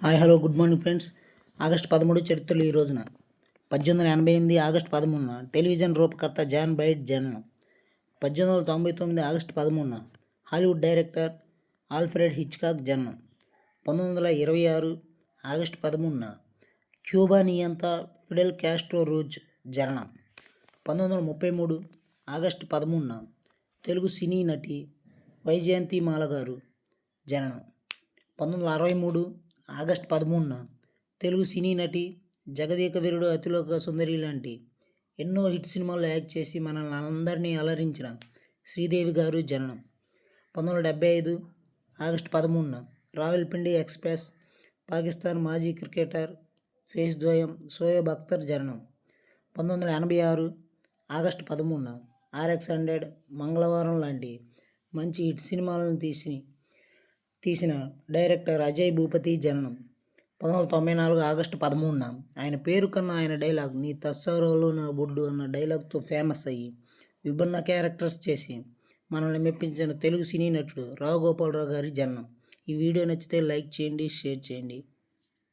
Hi hello good morning friends. August 13 చరిత్రలు ఈ రోజున 1888 ఆగస్టు 13న టెలివిజన్ రూపకర్త జాన్ బైట్ జననం. 1899 ఆగస్టు 13న హాలీవుడ్ డైరెక్టర్ ఆల్ఫ్రెడ్ హిచ్కాక్ జననం. 1926 ఆగస్టు 13న క్యూబా నియంత ఫిడెల్ క్యాస్ట్రో రూజ్ జననం. 1933 ఆగస్టు 13న తెలుగు సినీ నటి వైజయంతిమాల గారు జననం. 1963 ఆగస్టు 13న తెలుగు సినీ నటి జగదేక వీరుడు అతిలోక సుందరి లాంటి ఎన్నో హిట్ సినిమాల్లో యాక్ట్ చేసి మనల్ని అందరినీ అలరించిన శ్రీదేవి గారు జననం. 1975 ఆగస్టు 13న రావల్పిండి ఎక్స్ప్రెస్ పాకిస్తాన్ మాజీ క్రికెటర్ ఫేస్ ద్వయం షోయబ్ అఖ్తర్ జననం. 1986 ఆగస్టు 13న RX 100 మంగళవారం లాంటి మంచి హిట్ సినిమాలను తీసిన డైరెక్టర్ అజయ్ భూపతి జననం. 1994 ఆగస్టు 13న ఆయన పేరు కన్నా ఆయన డైలాగ్ నీ తస్సారోలు నా బొడ్డు అన్న డైలాగ్తో ఫేమస్ అయ్యి విభిన్న క్యారెక్టర్స్ చేసి మనల్ని మెప్పించిన తెలుగు సినీ నటుడు రావు గోపాలరావు గారి జననం. ఈ వీడియో నచ్చితే లైక్ చేయండి, షేర్ చేయండి.